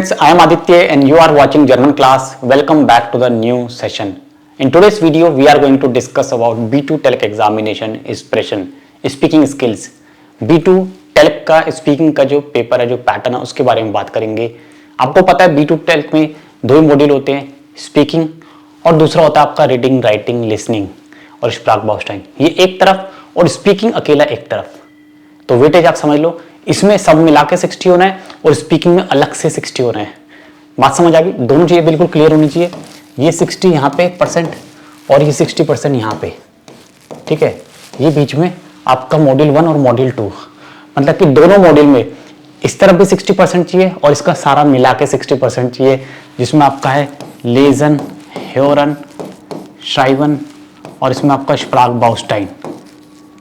I am Aditya and you are watching German class. Welcome back to the new session. In today's video, we are going to discuss about B2 TELC examination expression, speaking skills. B2 TELC का speaking का जो paper है, जो pattern है, उसके बारे में बात करेंगे. आपको पता है B2 TELC में दो ही मॉड्यूल होते हैं, स्पीकिंग और दूसरा होता है आपका रीडिंग, राइटिंग, लिसनिंग और स्प्राकबाउस्टाइन. ये एक तरफ और स्पीकिंग अकेला एक तरफ. तो वेटेज आप समझ लो, इसमें सब मिला के 60 होना है और स्पीकिंग में अलग से 60 होना है. बात समझ आ गई? दोनों चीजें बिल्कुल क्लियर होनी चाहिए. ये 60 यहाँ पे परसेंट और ये 60% यहाँ पे, ठीक है. ये बीच में आपका मॉड्यूल 1 और मॉड्यूल 2, मतलब कि दोनों मॉड्यूल में इस तरफ भी 60% चाहिए और इसका सारा मिला के 60% चाहिए, जिसमें आपका है लेजन, ह्योरन, श्राइवन और इसमें आपका स्प्राकबाउस्टाइन,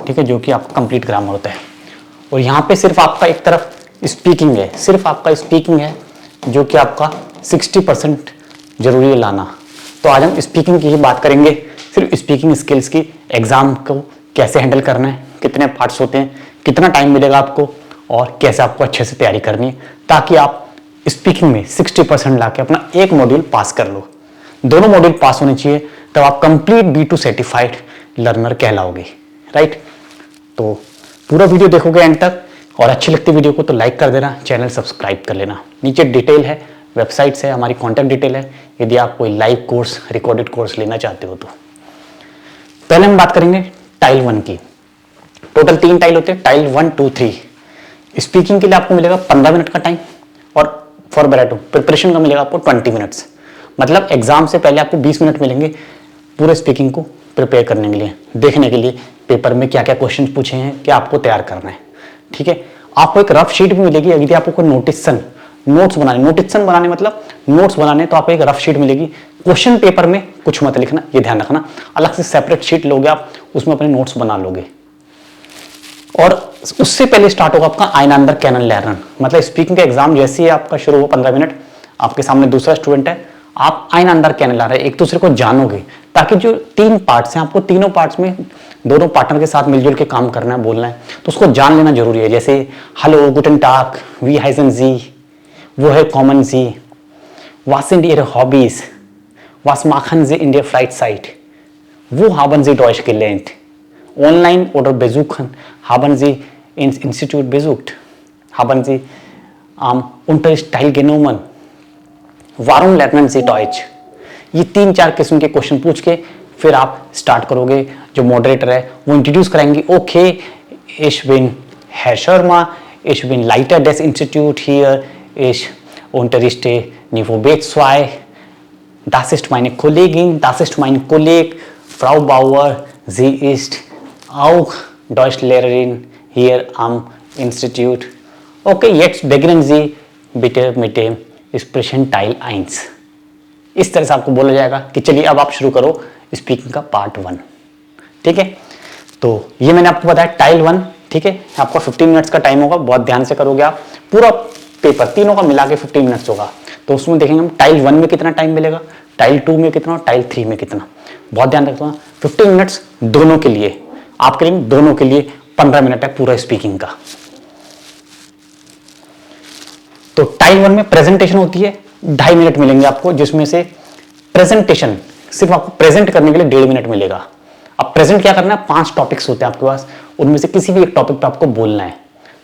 ठीक है, जो कि आपका कंप्लीट ग्रामर होता है. और यहाँ पे सिर्फ आपका एक तरफ स्पीकिंग है, सिर्फ आपका स्पीकिंग है, जो कि आपका 60% जरूरी है लाना. तो आज हम स्पीकिंग की ही बात करेंगे, सिर्फ स्पीकिंग स्किल्स की. एग्जाम को कैसे हैंडल करना है, कितने पार्ट्स होते हैं, कितना टाइम मिलेगा आपको और कैसे आपको अच्छे से तैयारी करनी है, ताकि आप स्पीकिंग में 60% ला के अपना एक मॉड्यूल पास कर लो. दोनों मॉड्यूल पास होने चाहिए, तब आप कंप्लीट B2 सर्टिफाइड लर्नर कहलाओगे, राइट. तो पूरा वीडियो देखोगे एंड तक, और अच्छी लगती वीडियो को तो लाइक कर देना, चैनल सब्सक्राइब कर लेना. नीचे डिटेल है, वेबसाइट्स है, हमारी कॉन्टैक्ट डिटेल है, यदि आप कोई लाइव कोर्स, रिकॉर्डेड कोर्स लेना चाहते हो तो. पहले हम बात करेंगे टाइल 1 की. टोटल 3 टाइल होते हैं, टाइल 1, 2, 3. स्पीकिंग के लिए आपको मिलेगा 15 मिनट का टाइम और फॉर बैराटो प्रिपरेशन का मिलेगा आपको 20 मिनट्स. मतलब एग्जाम से पहले आपको 20 मिनट मिलेंगे पूरे स्पीकिंग को प्रिपेयर करने के लिए, देखने के लिए पेपर में क्या क्या क्वेश्चन पूछे हैं, क्या आपको तैयार करना है, ठीक है. आपको एक रफ शीट भी मिलेगी. यदि आपको कोई नोट्स बनाने मतलब नोट्स बनाने, तो आपको एक रफ शीट मिलेगी. क्वेश्चन पेपर में कुछ मत लिखना, ये ध्यान रखना. अलग से सेपरेट शीट लोगे आप, उसमें अपने नोट्स बना लोगे. और उससे पहले स्टार्ट होगा आपका आइनांदर कैनन लर्नर. मतलब स्पीकिंग का एग्जाम जैसे ही आपका शुरू हो 15 मिनट, आपके सामने दूसरा स्टूडेंट है, आप आइनांदर कैनन लर्नर एक दूसरे को जानोगे, ताकि जो 3 पार्ट्स हैं, आपको तीनों पार्ट्स में दोनों पार्टनर के साथ मिलजुल के काम करना है, बोलना है, तो उसको जान लेना जरूरी है. जैसे हेलो, गुटन टाग, वी हाइजन जी, वो है कॉमन जी, वास sind ihre Hobbys, was machen sie in der Freizeit, wo haben sie Deutsch gelernt, online oder besuchen, haben sie ins Institut besucht, haben sie am Unterricht teilgenommen, warum lernen sie Deutsch. ये 3-4 किस्म के question पूछ के फिर आप start करोगे. जो moderator है वो इंट्रोड्यूस कराएंगे. Okay, ich bin Herr Sharma, ich bin Leiter des Instituts hier, ich unterrichte Niveau B2, das ist meine Kollegin, das ist mein Kollege, Frau Bauer, sie ist auch Deutschlehrerin hier am Institut. Okay, jetzt beginnen Sie bitte mit dem Sprechen Teil 1. इस तरह से आपको बोला जाएगा कि चलिए अब आप शुरू करो स्पीकिंग का पार्ट 1, ठीक है. तो ये मैंने आपको बताया टाइल 1, ठीक है. आपको 15 मिनट्स का टाइम होगा, बहुत ध्यान से करोगे आप. पूरा पेपर तीनों का मिला के 15 मिनट्स होगा. तो उसमें देखेंगे हम टाइल 1 में कितना टाइम मिलेगा, टाइल 2 में कितना और टाइल 3 में कितना. बहुत ध्यान रखना, 15 मिनट्स दोनों के लिए आप करेंगे, दोनों के लिए 15 मिनट है पूरा स्पीकिंग का. तो टाइल 1 में प्रेजेंटेशन होती है, 2.5 मिनट मिलेंगे आपको, जिसमें से प्रेजेंटेशन सिर्फ आपको प्रेजेंट करने के लिए 1.5 मिनट मिलेगा. अब प्रेजेंट क्या करना है, 5 टॉपिक्स होते हैं आपके पास, उनमें से किसी भी एक टॉपिक पे आपको बोलना है.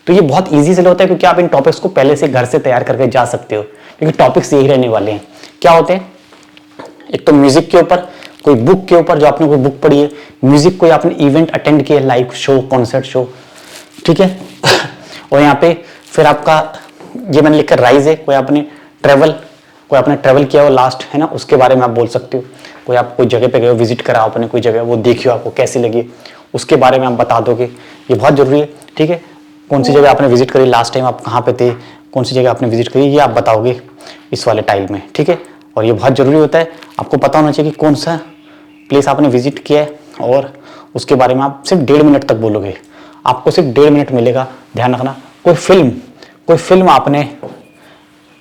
तो ये बहुत इजी से होता है, क्योंकि आप इन टॉपिक्स को पहले से घर से तैयार करके जा सकते हो, क्योंकि टॉपिक्स यही रहने वाले हैं. क्या होते हैं, एक तो म्यूजिक के ऊपर, कोई बुक के ऊपर, जो आपने कोई बुक पढ़ी है, म्यूजिक कोई आपने इवेंट अटेंड किया, लाइव शो, कॉन्सर्ट शो, ठीक है. और यहाँ पे फिर आपका ये मैंने लिखकर राइज है, कोई आपने ट्रेवल किया हो लास्ट, है ना, उसके बारे में आप बोल सकते हो. कोई आप कोई जगह पे गए हो, विजिट करा आपने कोई जगह, वो देखियो, आपको कैसी लगी, उसके बारे में आप बता दोगे. ये बहुत जरूरी है, ठीक है. कौन सी जगह आपने विजिट करी, लास्ट टाइम आप कहाँ पे थे, कौन सी जगह आपने विजिट करी, ये आप बताओगे इस वाले टाइल में, ठीक है. और ये बहुत जरूरी होता है, आपको पता होना चाहिए कि कौन सा प्लेस आपने विजिट किया है, और उसके बारे में आप सिर्फ 1.5 मिनट तक बोलोगे. आपको सिर्फ 1.5 मिनट मिलेगा, ध्यान रखना. कोई फिल्म आपने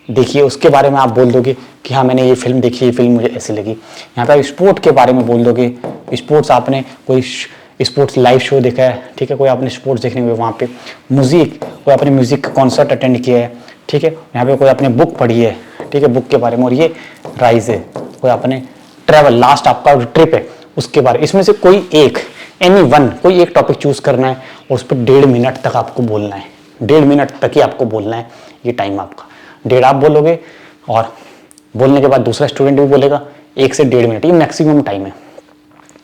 देखिए, उसके बारे में आप बोल दोगे कि हाँ मैंने ये फिल्म देखी, ये फिल्म मुझे ऐसी लगी. यहाँ पे आप स्पोर्ट के बारे में बोल दोगे, स्पोर्ट्स आपने कोई स्पोर्ट्स लाइव शो देखा है, ठीक है, कोई आपने स्पोर्ट्स देखने गए वहाँ पे. म्यूजिक, कोई आपने म्यूजिक कॉन्सर्ट अटेंड किया है, ठीक है। यहाँ पे कोई आपने बुक पढ़ी है, ठीक है, बुक के बारे में, और ये राइज है, कोई आपने ट्रेवल, लास्ट आपका ट्रिप है उसके बारे, इसमें से कोई एक, एनी वन, कोई एक टॉपिक चूज करना है और उस पर 1.5 मिनट तक आपको बोलना है, 1.5 मिनट तक ही आपको बोलना है, ये टाइम आपका 1.5 आप बोलोगे और बोलने के बाद दूसरा स्टूडेंट भी बोलेगा, 1 से 1.5 मिनट, ये मैक्सिमम टाइम है।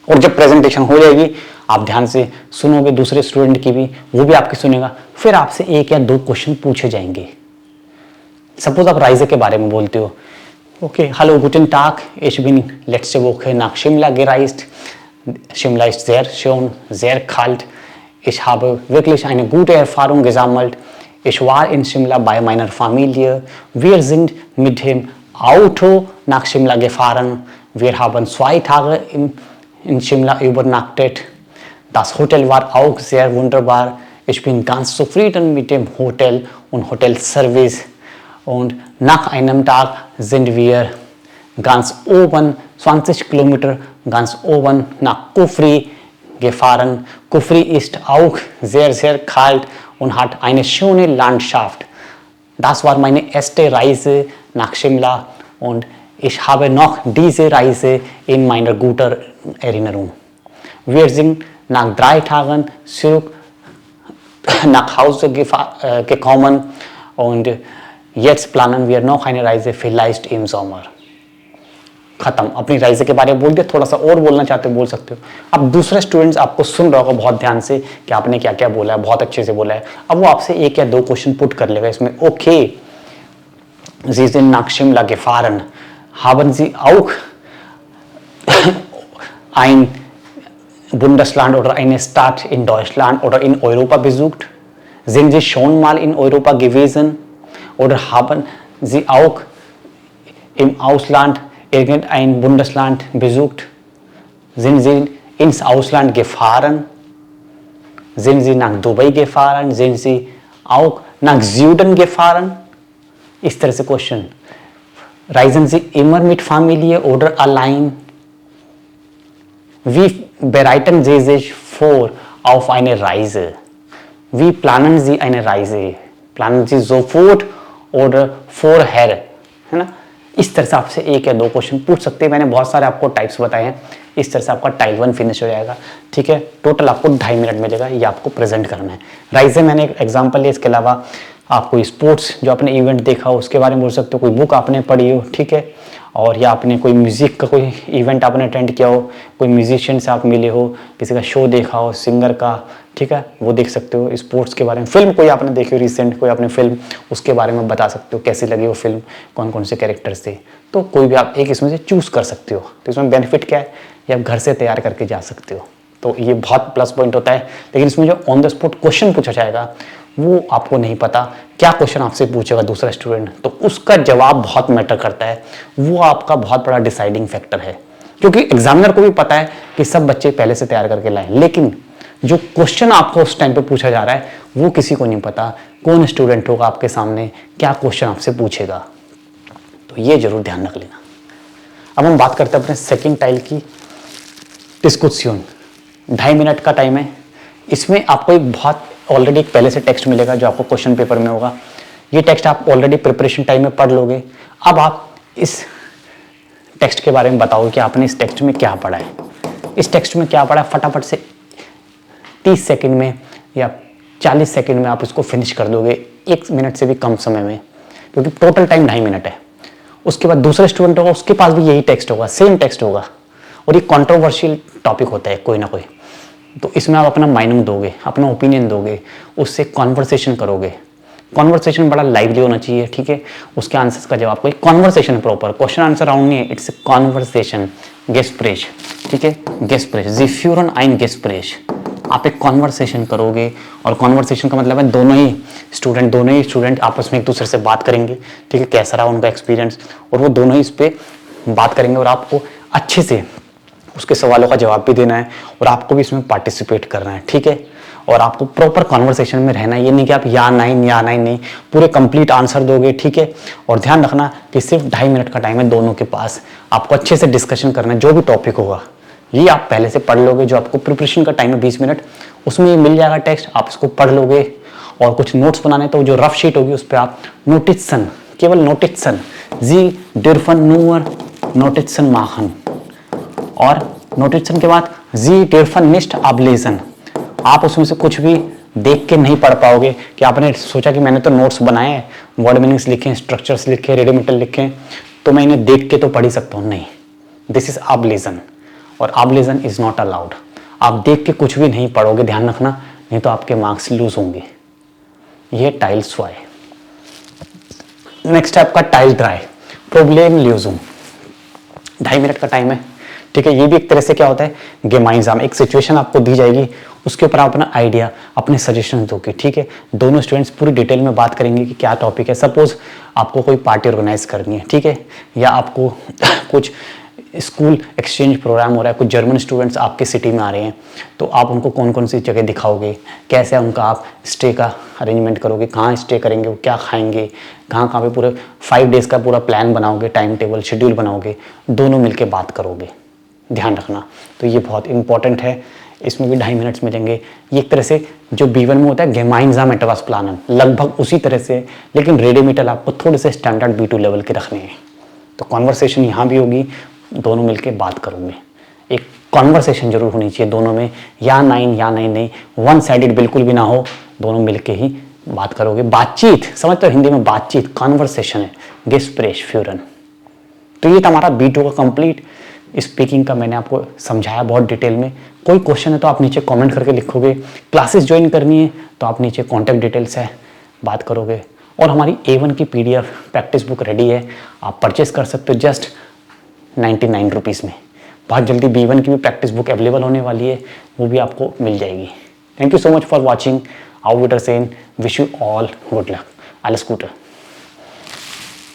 और जब प्रेजेंटेशन हो जाएगी आप ध्यान से सुनोगे दूसरे स्टूडेंट की भी, वो भी आपकी सुनेगा, फिर आपसे 1 या 2 क्वेश्चन पूछे जाएंगे। सपोज आप राइजे के बारे में बोलते हो, okay, hallo guten Tag, ich bin letzte Woche nach Shimla gereist. Shimla ist sehr schön, sehr kalt. Ich habe wirklich eine gute Erfahrung gesammelt. Ich war in Shimla bei meiner Familie. Wir sind mit dem Auto nach Shimla gefahren. Wir haben 2 Tage in Shimla übernachtet. Das Hotel war auch sehr wunderbar. Ich bin ganz zufrieden mit dem Hotel und Hotelservice. Und nach einem Tag sind wir ganz oben, 20 Kilometer ganz oben nach Kufri gefahren. Kufri ist auch sehr, sehr kalt und hat eine schöne Landschaft. Das war meine erste Reise nach Shimla und ich habe noch diese Reise in meiner guten Erinnerung. Wir sind nach 3 Tagen zurück nach Hause gekommen und jetzt planen wir noch eine Reise vielleicht im Sommer. खत्म, अपनी राइजे के बारे में बोल दिया, थोड़ा सा और बोलना चाहते हो बोल सकते हो। अब दूसरे स्टूडेंट्स आपको सुन रहा होगा बहुत ध्यान से कि आपने क्या क्या बोला है, बहुत अच्छे से बोला है। अब वो आपसे 1 या 2 क्वेश्चन पुट कर लेगा इसमें, okay, Sie sind nach Shimla gefahren, haben Sie auch ein Bundesland oder eine Stadt in Deutschland oder in Europa besucht? Sind Sie schon mal in Europa gewesen? Oder haben Sie auch im Ausland irgendein Bundesland besucht? Sind Sie ins Ausland gefahren? Sind Sie nach Dubai gefahren? Sind Sie auch nach Süden gefahren? इस तरह से question. Reisen Sie immer mit Familie oder allein? Wie bereiten Sie sich vor auf eine Reise? Wie planen Sie eine Reise? Planen Sie sofort oder vorher? है ना, इस तरह से आपसे 1 या 2 क्वेश्चन पूछ सकते हैं। मैंने बहुत सारे आपको टाइप्स बताए हैं। इस तरह से आपका टाइप 1 फिनिश हो जाएगा, ठीक है। टोटल आपको 2.5 मिनट मिलेगा, ये आपको प्रेजेंट करना है। राइजे मैंने एक एग्जांपल लिया, इसके अलावा आप कोई स्पोर्ट्स जो आपने इवेंट देखा हो उसके बारे में बोल सकते हो, कोई बुक आपने पढ़ी हो, ठीक है, और या आपने कोई म्यूज़िक का कोई इवेंट आपने अटेंड किया हो, कोई म्यूजिशियन से आप मिले हो, किसी का शो देखा हो सिंगर का, ठीक है, वो देख सकते हो। स्पोर्ट्स के बारे में फिल्म कोई आपने देखी हो रिसेंट, कोई आपने फिल्म, उसके बारे में बता सकते हो कैसी लगी वो फिल्म, कौन कौन से कैरेक्टर्स थे। तो कोई भी आप एक इसमें से चूज़ कर सकते हो। तो इसमें बेनिफिट क्या है, ये आप घर से तैयार करके जा सकते हो, तो ये बहुत प्लस पॉइंट होता है। लेकिन इसमें जो ऑन द स्पॉट क्वेश्चन पूछा जाएगा वो आपको नहीं पता क्या क्वेश्चन आपसे पूछेगा दूसरा स्टूडेंट, तो उसका जवाब बहुत मैटर करता है। वो आपका बहुत बड़ा डिसाइडिंग फैक्टर है, क्योंकि एग्जामिनर को भी पता है कि सब बच्चे पहले से तैयार करके लाएं, लेकिन जो क्वेश्चन आपको उस टाइम पे पूछा जा रहा है वो किसी को नहीं पता कौन स्टूडेंट होगा आपके सामने, क्या क्वेश्चन आपसे पूछेगा। तो ये जरूर ध्यान रख लेना। अब हम बात करते हैं अपने सेकंड टाइल की, डिस्कशन। 2.5 मिनट का टाइम है। इसमें आपको एक बहुत ऑलरेडी एक पहले से टेक्स्ट मिलेगा जो आपको क्वेश्चन पेपर में होगा। ये टेक्स्ट आप ऑलरेडी प्रिपरेशन टाइम में पढ़ लोगे। अब आप इस टेक्स्ट के बारे में बताओगे कि आपने इस टेक्स्ट में क्या पढ़ा है। इस टेक्स्ट में क्या पढ़ा है फटाफट से 30 सेकंड में या 40 सेकंड में आप इसको फिनिश कर दोगे, 1 मिनट से भी कम समय में, क्योंकि टोटल टाइम 2.5 मिनट है। उसके बाद दूसरा स्टूडेंट होगा, उसके पास भी यही टेक्स्ट होगा, सेम टेक्स्ट होगा, और ये कंट्रोवर्शियल टॉपिक होता है कोई ना कोई, तो इसमें आप अपना माइनिंग दोगे, अपना ओपिनियन दोगे, उससे कॉन्वर्सेशन करोगे। कॉन्वर्सेशन बड़ा लाइवली होना चाहिए, ठीक है। उसके आंसर्स का जवाब कोई conversation, proper question answer round नहीं है, इट्स ए कॉन्वर्सेशन, गेस्प्रेश, ठीक है, गेस्प्रेश, जी फ्यूरन आइन गेस्प्रेश। आप एक कॉन्वर्सेशन करोगे, और कॉन्वर्सेशन का मतलब है दोनों ही स्टूडेंट आपस में एक दूसरे से बात करेंगे, ठीक है, कैसा रहा उनका एक्सपीरियंस, और वो दोनों ही इस पर बात करेंगे, और आपको अच्छे से उसके सवालों का जवाब भी देना है, और आपको भी इसमें पार्टिसिपेट करना है, ठीक है। और आपको प्रॉपर कॉन्वर्सेशन में रहना है, ये नहीं कि आप या नहीं, पूरे कंप्लीट आंसर दोगे, ठीक है। और ध्यान रखना कि सिर्फ 2.5 मिनट का टाइम है दोनों के पास, आपको अच्छे से डिस्कशन करना है। जो भी टॉपिक होगा ये आप पहले से पढ़ लोगे, जो आपको प्रिपरेशन का टाइम है 20 मिनट, उसमें ये मिल जाएगा टेक्स्ट, आप इसको पढ़ लोगे और कुछ नोट्स बनाने तो जो रफ शीट होगी उस पर आप नोटिसन, केवल नोटिसन, जी डिरफन नूअर नोटिसन माहन, और नोटिसन के बाद जी डिरफन निस्ट अबलेजन। आप उसमें से कुछ भी देख के नहीं पढ़ पाओगे कि आपने सोचा कि मैंने तो नोट्स बनाए हैं, वर्ड मीनिंग्स लिखे, स्ट्रक्चर्स लिखे, रेडिमेटल लिखे, तो मैं इन्हें देख के तो पढ़ ही सकता हूँ। नहीं, दिस इज अबलेजन, और अबलेजन इज नॉट अलाउड। आप देख के कुछ भी नहीं पढ़ोगे, ध्यान रखना, नहीं तो आपके मार्क्स लूज होंगे। ये टाइल स्वाय। नेक्स्ट है आपका टाइल ड्राई, प्रॉब्लम ल्यूजुम। 2.5 मिनट का टाइम है, ठीक है। ये भी एक तरह से क्या होता है, गेमाइज्म। एक सिचुएशन आपको दी जाएगी, उसके ऊपर आप अपना आइडिया, अपने सजेशन दोगे, ठीक है। दोनों स्टूडेंट्स पूरी डिटेल में बात करेंगे कि क्या टॉपिक है। सपोज आपको कोई पार्टी ऑर्गेनाइज करनी है, ठीक है, या आपको कुछ स्कूल एक्सचेंज प्रोग्राम हो रहा है, कुछ जर्मन स्टूडेंट्स आपके सिटी में आ रहे हैं, तो आप उनको कौन कौन सी जगह दिखाओगे, कैसे उनका आप स्टे का अरेंजमेंट करोगे, कहाँ स्टे करेंगे, वो क्या खाएंगे, कहाँ कहाँ पे पूरे 5 डेज़ का पूरा प्लान बनाओगे, टाइम टेबल शेड्यूल बनाओगे, दोनों मिलके बात करोगे, ध्यान रखना। तो ये बहुत इंपॉर्टेंट है, इसमें भी 2.5 मिनट्स मिलेंगे। ये एक तरह से जो B1 में होता है गेमाइज्म एटवास प्लानन, लगभग उसी तरह से, लेकिन रेडिमेटल आपको थोड़े से स्टैंडर्ड B2 लेवल के रखने हैं। तो कॉन्वर्सेशन यहाँ भी होगी, दोनों मिलके बात करोगे। एक कॉन्वर्सेशन जरूर होनी चाहिए दोनों में, या नहीं, वन साइडेड बिल्कुल भी ना हो, दोनों मिलके ही बात करोगे। बातचीत समझते हो, हिंदी में बातचीत कॉन्वर्सेशन है, गेस्प्रेश फ्यूरन। तो ये हमारा B2 का कंप्लीट स्पीकिंग का मैंने आपको समझाया बहुत डिटेल में। कोई क्वेश्चन है तो आप नीचे कमेंट करके लिखोगे। क्लासेस ज्वाइन करनी है तो आप नीचे कॉन्टैक्ट डिटेल्स है, बात करोगे। और हमारी A1 की PDF प्रैक्टिस बुक रेडी है, आप परचेस कर सकते हो जस्ट 99 रुपीज़ में। बहुत जल्दी B1 की भी प्रैक्टिस बुक अवेलेबल होने वाली है, वो भी आपको मिल जाएगी। Thank you so much for watching. आउ विडरसेन, wish you all good luck. alles Gute।